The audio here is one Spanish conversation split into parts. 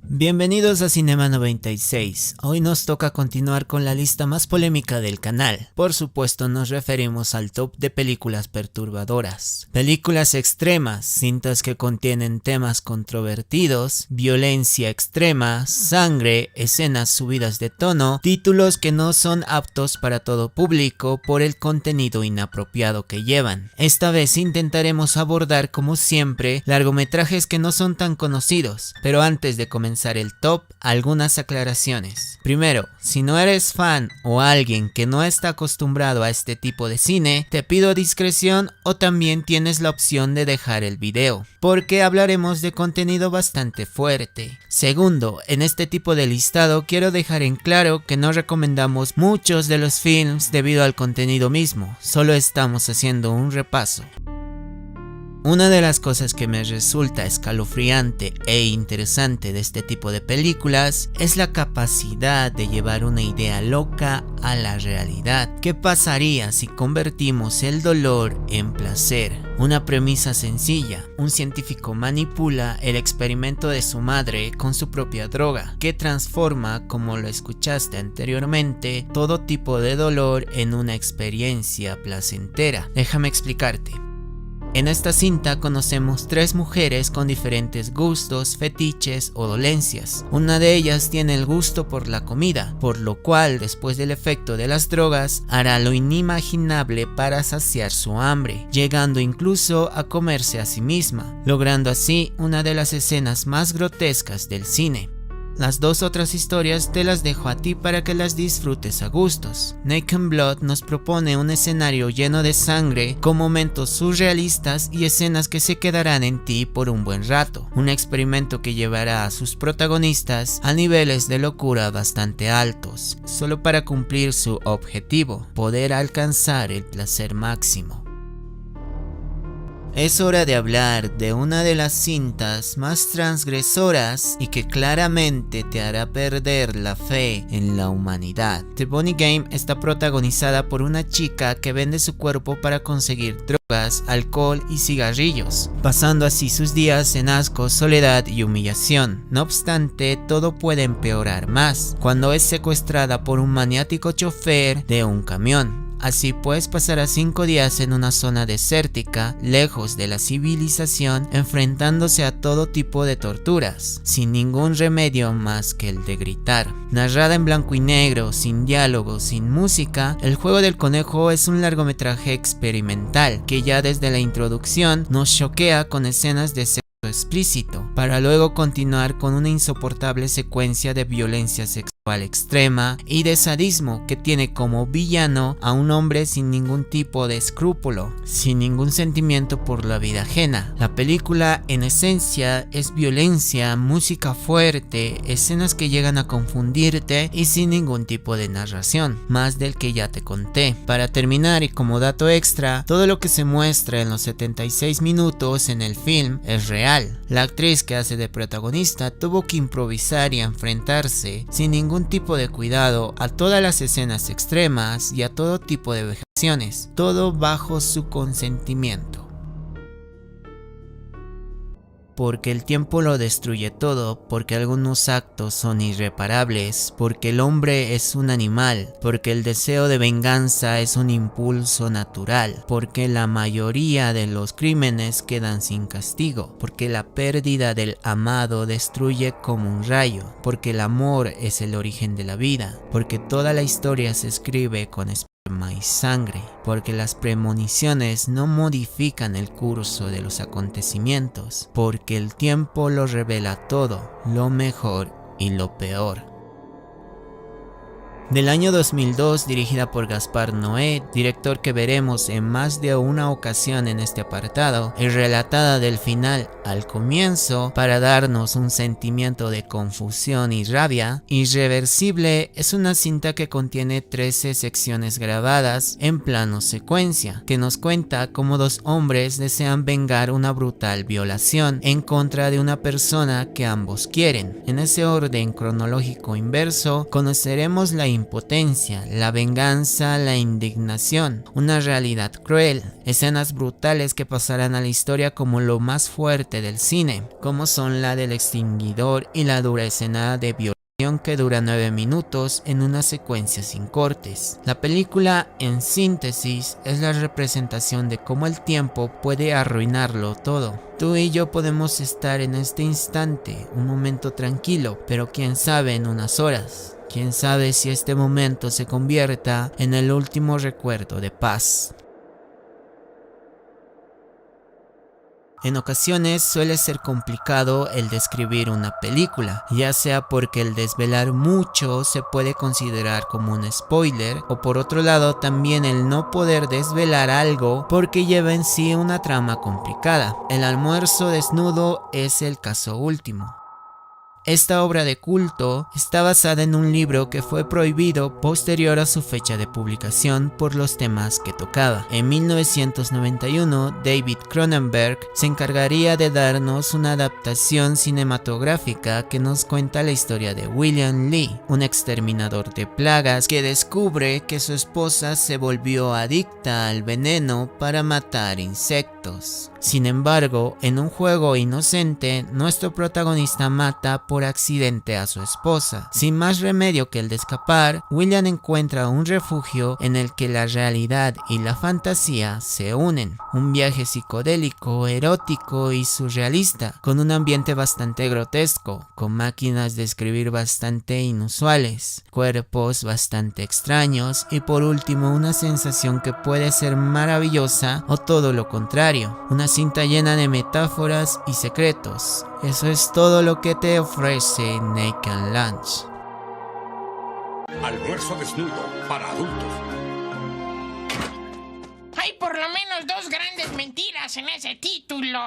Bienvenidos a Cinema 96. Hoy nos toca continuar con la lista más polémica del canal. Por supuesto nos referimos al top de películas perturbadoras. Películas extremas, cintas que contienen temas controvertidos, violencia extrema, sangre, escenas subidas de tono, títulos que no son aptos para todo público por el contenido inapropiado que llevan. Esta vez intentaremos abordar como siempre largometrajes que no son tan conocidos, pero antes de comenzar el top, algunas aclaraciones. Primero, si no eres fan o alguien que no está acostumbrado a este tipo de cine, te pido discreción o también tienes la opción de dejar el video, porque hablaremos de contenido bastante fuerte. Segundo, en este tipo de listado quiero dejar en claro que no recomendamos muchos de los films debido al contenido mismo, solo estamos haciendo un repaso. Una de las cosas que me resulta escalofriante e interesante de este tipo de películas es la capacidad de llevar una idea loca a la realidad. ¿Qué pasaría si convertimos el dolor en placer? Una premisa sencilla: un científico manipula el experimento de su madre con su propia droga, que transforma, como lo escuchaste anteriormente, todo tipo de dolor en una experiencia placentera. Déjame explicarte. En esta cinta conocemos tres mujeres con diferentes gustos, fetiches o dolencias. Una de ellas tiene el gusto por la comida, por lo cual después del efecto de las drogas hará lo inimaginable para saciar su hambre, llegando incluso a comerse a sí misma, logrando así una de las escenas más grotescas del cine. Las dos otras historias te las dejo a ti para que las disfrutes a gustos. Naked Blood nos propone un escenario lleno de sangre, con momentos surrealistas y escenas que se quedarán en ti por un buen rato. Un experimento que llevará a sus protagonistas a niveles de locura bastante altos, solo para cumplir su objetivo: poder alcanzar el placer máximo. Es hora de hablar de una de las cintas más transgresoras y que claramente te hará perder la fe en la humanidad. The Bunny Game está protagonizada por una chica que vende su cuerpo para conseguir drogas, alcohol y cigarrillos, pasando así sus días en asco, soledad y humillación. No obstante, todo puede empeorar más cuando es secuestrada por un maniático chofer de un camión. Así pues, pasará 5 días en una zona desértica, lejos de la civilización, enfrentándose a todo tipo de torturas, sin ningún remedio más que el de gritar. Narrada en blanco y negro, sin diálogo, sin música, El juego del conejo es un largometraje experimental que ya desde la introducción nos choquea con escenas de sexo explícito, para luego continuar con una insoportable secuencia de violencia sexual extrema y de sadismo que tiene como villano a un hombre sin ningún tipo de escrúpulo, sin ningún sentimiento por la vida ajena. La película en esencia es violencia, música fuerte, escenas que llegan a confundirte y sin ningún tipo de narración, más del que ya te conté. Para terminar y como dato extra, todo lo que se muestra en los 76 minutos en el film es real. La actriz que hace de protagonista tuvo que improvisar y enfrentarse sin ningún tipo de cuidado a todas las escenas extremas y a todo tipo de vejaciones, todo bajo su consentimiento. Porque el tiempo lo destruye todo, porque algunos actos son irreparables, porque el hombre es un animal, porque el deseo de venganza es un impulso natural, porque la mayoría de los crímenes quedan sin castigo, porque la pérdida del amado destruye como un rayo, porque el amor es el origen de la vida, porque toda la historia se escribe con esperma y sangre, porque las premoniciones no modifican el curso de los acontecimientos, porque el tiempo lo revela todo, lo mejor y lo peor. Del año 2002, dirigida por Gaspar Noé, director que veremos en más de una ocasión en este apartado, y relatada del final al comienzo para darnos un sentimiento de confusión y rabia. Irreversible es una cinta que contiene 13 secciones grabadas en plano secuencia, que nos cuenta cómo dos hombres desean vengar una brutal violación en contra de una persona que ambos quieren. En ese orden cronológico inverso, conoceremos la impotencia, la venganza, la indignación, una realidad cruel, escenas brutales que pasarán a la historia como lo más fuerte del cine, como son la del extinguidor y la dura escena de violación que dura 9 minutos en una secuencia sin cortes. La película, en síntesis, es la representación de cómo el tiempo puede arruinarlo todo. Tú y yo podemos estar en este instante, un momento tranquilo, pero quién sabe en unas horas. Quién sabe si este momento se convierta en el último recuerdo de paz. En ocasiones suele ser complicado el describir una película, ya sea porque el desvelar mucho se puede considerar como un spoiler, o por otro lado también el no poder desvelar algo porque lleva en sí una trama complicada. El almuerzo desnudo es el caso último. Esta obra de culto está basada en un libro que fue prohibido posterior a su fecha de publicación por los temas que tocaba. En 1991, David Cronenberg se encargaría de darnos una adaptación cinematográfica que nos cuenta la historia de William Lee, un exterminador de plagas que descubre que su esposa se volvió adicta al veneno para matar insectos. Sin embargo, en un juego inocente, nuestro protagonista mata por accidente a su esposa. Sin más remedio que el de escapar, William encuentra un refugio en el que la realidad y la fantasía se unen. Un viaje psicodélico, erótico y surrealista, con un ambiente bastante grotesco, con máquinas de escribir bastante inusuales, cuerpos bastante extraños y por último una sensación que puede ser maravillosa o todo lo contrario, una cinta llena de metáforas y secretos. Eso es todo lo que te ofrece Naked Lunch. Almuerzo desnudo para adultos. Hay por lo menos 2 grandes mentiras en ese título.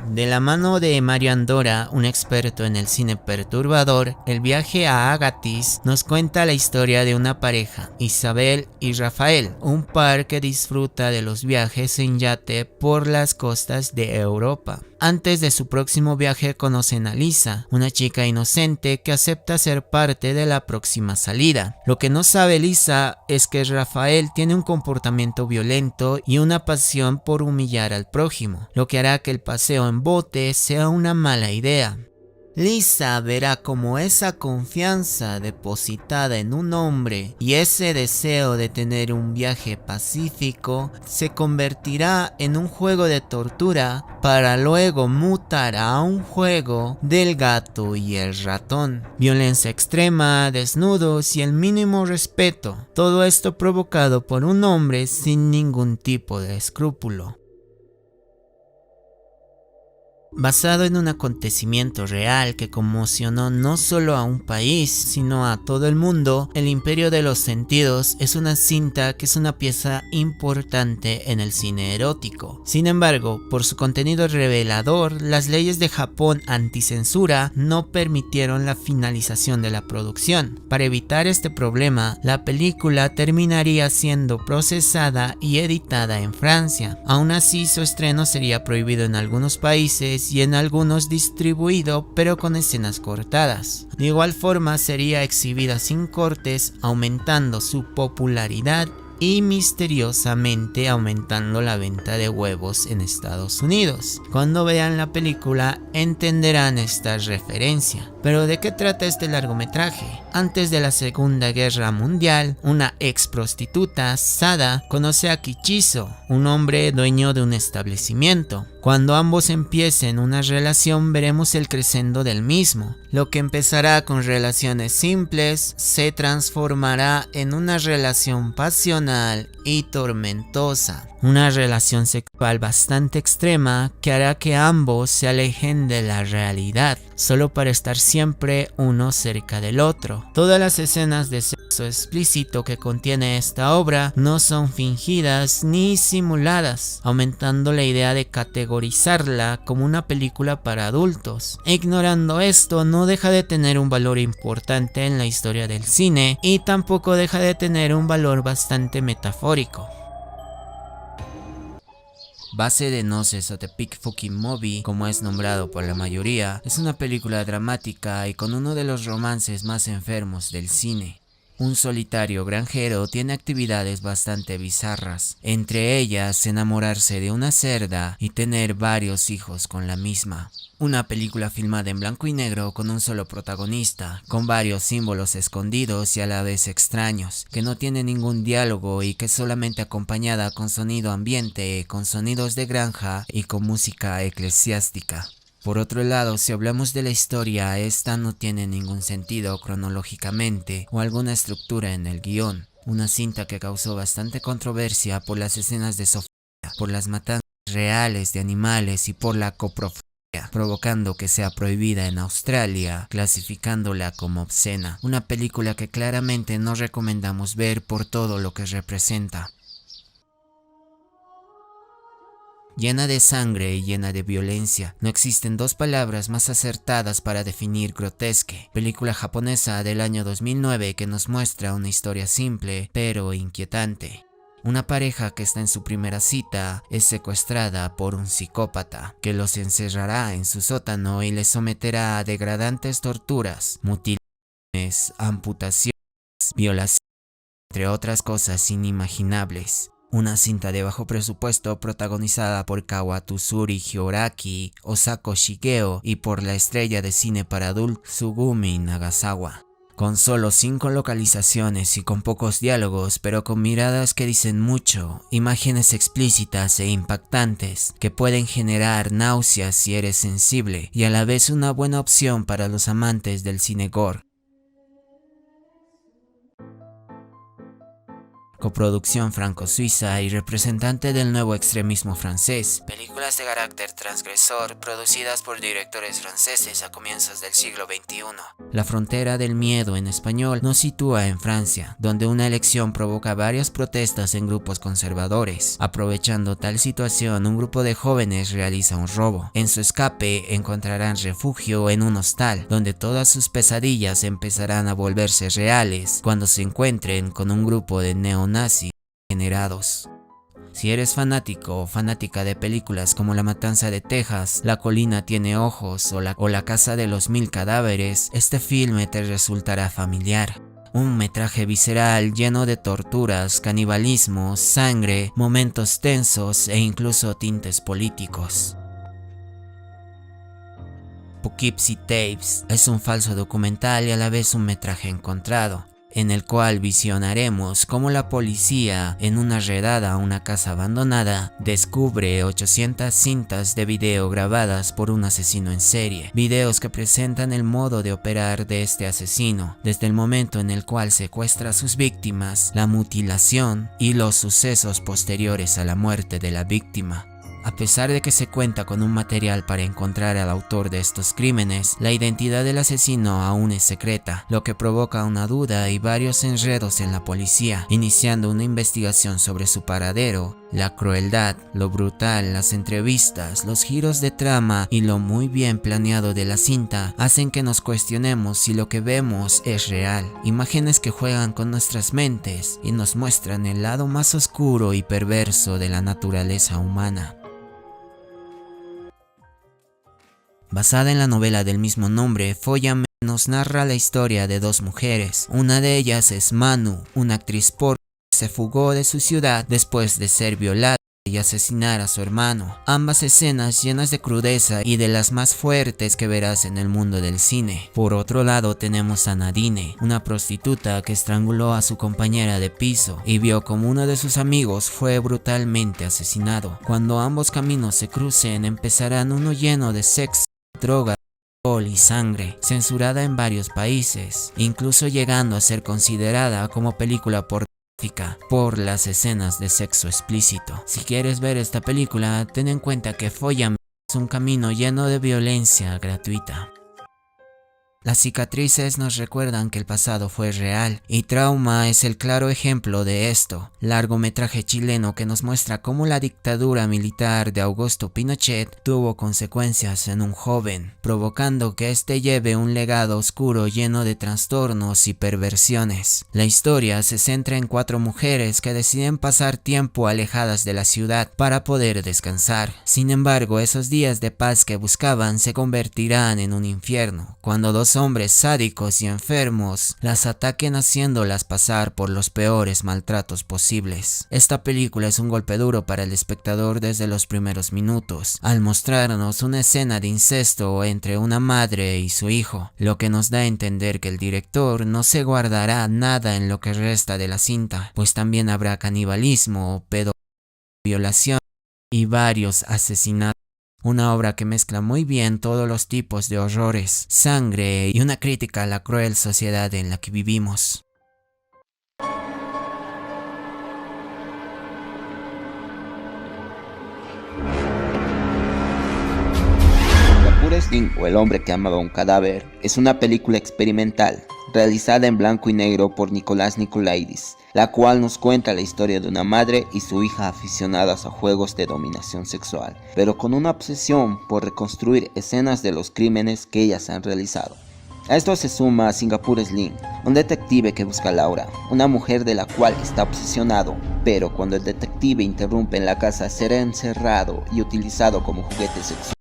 De la mano de Mario Andora, un experto en el cine perturbador, El viaje a Agatis nos cuenta la historia de una pareja, Isabel y Rafael, un par que disfruta de los viajes en yate por las costas de Europa. Antes de su próximo viaje conocen a Lisa, una chica inocente que acepta ser parte de la próxima salida. Lo que no sabe Lisa es que Rafael tiene un comportamiento violento y una pasión por humillar al prójimo, lo que hará que el paseo en bote sea una mala idea. Lisa verá como esa confianza depositada en un hombre y ese deseo de tener un viaje pacífico se convertirá en un juego de tortura para luego mutar a un juego del gato y el ratón. Violencia extrema, desnudos y el mínimo respeto, todo esto provocado por un hombre sin ningún tipo de escrúpulo. Basado en un acontecimiento real que conmocionó no solo a un país, sino a todo el mundo, El Imperio de los Sentidos es una cinta que es una pieza importante en el cine erótico. Sin embargo, por su contenido revelador, las leyes de Japón anticensura no permitieron la finalización de la producción. Para evitar este problema, la película terminaría siendo procesada y editada en Francia. Aún así, su estreno sería prohibido en algunos países y en algunos distribuido pero con escenas cortadas. De igual forma sería exhibida sin cortes, aumentando su popularidad y misteriosamente aumentando la venta de huevos en Estados Unidos. Cuando vean la película entenderán esta referencia. Pero ¿de qué trata este largometraje? Antes de la Segunda Guerra Mundial, una ex prostituta, Sada, conoce a Kichizo, un hombre dueño de un establecimiento. Cuando ambos empiecen una relación veremos el crescendo del mismo. Lo que empezará con relaciones simples se transformará en una relación pasional y tormentosa. Una relación sexual bastante extrema que hará que ambos se alejen de la realidad, solo para estar siempre uno cerca del otro. Todas las escenas de sexo explícito que contiene esta obra no son fingidas ni simuladas, aumentando la idea de categorizarla como una película para adultos. Ignorando esto, no deja de tener un valor importante en la historia del cine y tampoco deja de tener un valor bastante metafórico. Base de Noses o The Big Fucking Movie, como es nombrado por la mayoría, es una película dramática y con uno de los romances más enfermos del cine. Un solitario granjero tiene actividades bastante bizarras, entre ellas enamorarse de una cerda y tener varios hijos con la misma. Una película filmada en blanco y negro con un solo protagonista, con varios símbolos escondidos y a la vez extraños, que no tiene ningún diálogo y que es solamente acompañada con sonido ambiente, con sonidos de granja y con música eclesiástica. Por otro lado, si hablamos de la historia, esta no tiene ningún sentido cronológicamente o alguna estructura en el guión. Una cinta que causó bastante controversia por las escenas de Sofía, por las matanzas reales de animales y por la coprofilia, provocando que sea prohibida en Australia, clasificándola como obscena. Una película que claramente no recomendamos ver por todo lo que representa. Llena de sangre y llena de violencia. No existen dos palabras más acertadas para definir grotesque. Película japonesa del año 2009 que nos muestra una historia simple pero inquietante. Una pareja que está en su primera cita es secuestrada por un psicópata que los encerrará en su sótano y les someterá a degradantes torturas, mutilaciones, amputaciones, violaciones, entre otras cosas inimaginables. Una cinta de bajo presupuesto protagonizada por Kawatsuri Hioraki, Osako Shigeo y por la estrella de cine para adultos Tsugumi Nagasawa. Con solo 5 localizaciones y con pocos diálogos, pero con miradas que dicen mucho, imágenes explícitas e impactantes que pueden generar náuseas si eres sensible y a la vez una buena opción para los amantes del cine gore. Coproducción franco-suiza y representante del nuevo extremismo francés. Películas de carácter transgresor producidas por directores franceses a comienzos del siglo XXI. La frontera del miedo en español nos sitúa en Francia, donde una elección provoca varias protestas en grupos conservadores. Aprovechando tal situación, un grupo de jóvenes realiza un robo. En su escape encontrarán refugio en un hostal, donde todas sus pesadillas empezarán a volverse reales cuando se encuentren con un grupo de neonazis generados. Si eres fanático o fanática de películas como La Matanza de Texas, La Colina Tiene Ojos o la Casa de los Mil Cadáveres, este filme te resultará familiar. Un metraje visceral lleno de torturas, canibalismo, sangre, momentos tensos e incluso tintes políticos. Poughkeepsie Tapes es un falso documental y a la vez un metraje encontrado, en el cual visionaremos cómo la policía, en una redada a una casa abandonada, descubre 800 cintas de video grabadas por un asesino en serie. Videos que presentan el modo de operar de este asesino, desde el momento en el cual secuestra a sus víctimas, la mutilación y los sucesos posteriores a la muerte de la víctima. A pesar de que se cuenta con un material para encontrar al autor de estos crímenes, la identidad del asesino aún es secreta, lo que provoca una duda y varios enredos en la policía, iniciando una investigación sobre su paradero. La crueldad, lo brutal, las entrevistas, los giros de trama y lo muy bien planeado de la cinta hacen que nos cuestionemos si lo que vemos es real. Imágenes que juegan con nuestras mentes y nos muestran el lado más oscuro y perverso de la naturaleza humana. Basada en la novela del mismo nombre, Follame nos narra la historia de dos mujeres. Una de ellas es Manu, una actriz porno que se fugó de su ciudad después de ser violada y asesinar a su hermano. Ambas escenas llenas de crudeza y de las más fuertes que verás en el mundo del cine. Por otro lado tenemos a Nadine, una prostituta que estranguló a su compañera de piso y vio como uno de sus amigos fue brutalmente asesinado. Cuando ambos caminos se crucen, empezarán uno lleno de sexo, droga, alcohol y sangre, censurada en varios países, incluso llegando a ser considerada como película pornográfica por las escenas de sexo explícito. Si quieres ver esta película, ten en cuenta que Follame es un camino lleno de violencia gratuita. Las cicatrices nos recuerdan que el pasado fue real, y Trauma es el claro ejemplo de esto. Largometraje chileno que nos muestra cómo la dictadura militar de Augusto Pinochet tuvo consecuencias en un joven, provocando que éste lleve un legado oscuro lleno de trastornos y perversiones. La historia se centra en 4 mujeres que deciden pasar tiempo alejadas de la ciudad para poder descansar. Sin embargo, esos días de paz que buscaban se convertirán en un infierno, cuando 2 estos hombres sádicos y enfermos las ataquen haciéndolas pasar por los peores maltratos posibles. Esta película es un golpe duro para el espectador desde los primeros minutos, al mostrarnos una escena de incesto entre una madre y su hijo, lo que nos da a entender que el director no se guardará nada en lo que resta de la cinta, pues también habrá canibalismo, pedofilia, violación y varios asesinatos. Una obra que mezcla muy bien todos los tipos de horrores, sangre y una crítica a la cruel sociedad en la que vivimos. Singapore Sling o El hombre que amaba un cadáver es una película experimental realizada en blanco y negro por Nicolás Nikolaidis, la cual nos cuenta la historia de una madre y su hija aficionadas a juegos de dominación sexual, pero con una obsesión por reconstruir escenas de los crímenes que ellas han realizado. A esto se suma Singapore Sling, un detective que busca a Laura, una mujer de la cual está obsesionado, pero cuando el detective interrumpe en la casa será encerrado y utilizado como juguete sexual.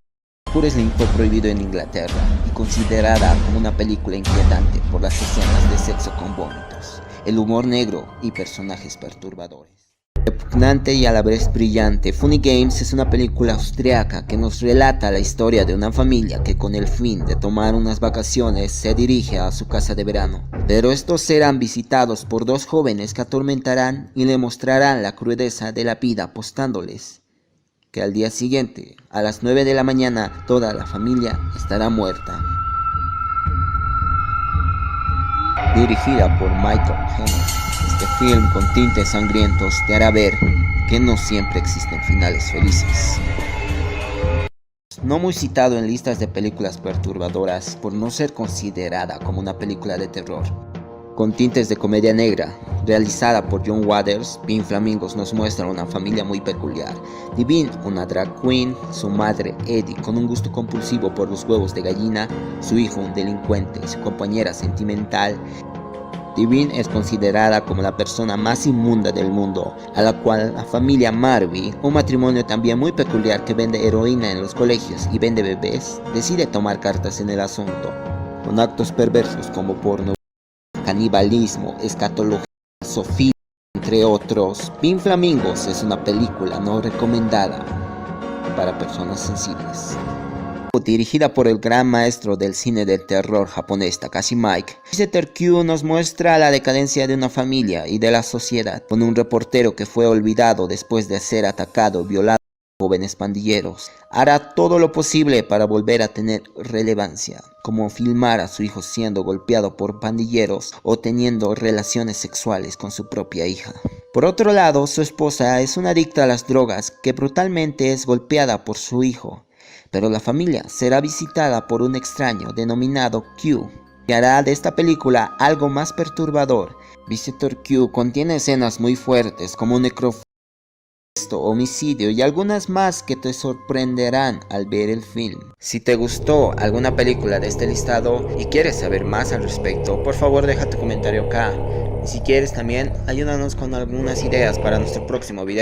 Singapore Sling fue prohibido en Inglaterra y considerada como una película inquietante por las escenas de sexo con vómitos, el humor negro y personajes perturbadores. Repugnante y a la vez brillante, Funny Games es una película austriaca que nos relata la historia de una familia que con el fin de tomar unas vacaciones se dirige a su casa de verano. Pero estos serán visitados por dos jóvenes que atormentarán y le mostrarán la crudeza de la vida apostándoles que al día siguiente, a las 9 de la mañana, toda la familia estará muerta. Dirigida por Michael Haneke, este film con tintes sangrientos te hará ver que no siempre existen finales felices. No muy citado en listas de películas perturbadoras por no ser considerada como una película de terror. Con tintes de comedia negra, realizada por John Waters, Pink Flamingos nos muestra una familia muy peculiar. Devin, una drag queen, su madre Eddie con un gusto compulsivo por los huevos de gallina, su hijo un delincuente, su compañera sentimental. Devin es considerada como la persona más inmunda del mundo, a la cual la familia Marby, un matrimonio también muy peculiar que vende heroína en los colegios y vende bebés, decide tomar cartas en el asunto, con actos perversos como porno, canibalismo, escatología, zoofilia, entre otros. Pink Flamingos es una película no recomendada para personas sensibles. Dirigida por el gran maestro del cine del terror japonés Takashi Miike, Visitor Q nos muestra la decadencia de una familia y de la sociedad, con un reportero que fue olvidado después de ser atacado y violado por jóvenes pandilleros. Hará todo lo posible para volver a tener relevancia, como filmar a su hijo siendo golpeado por pandilleros o teniendo relaciones sexuales con su propia hija. Por otro lado, su esposa es una adicta a las drogas que brutalmente es golpeada por su hijo. Pero la familia será visitada por un extraño denominado Q, que hará de esta película algo más perturbador. Visitor Q contiene escenas muy fuertes como necrofilia, homicidio y algunas más que te sorprenderán al ver el film. Si te gustó alguna película de este listado y quieres saber más al respecto, por favor deja tu comentario acá. Y si quieres también, ayúdanos con algunas ideas para nuestro próximo video.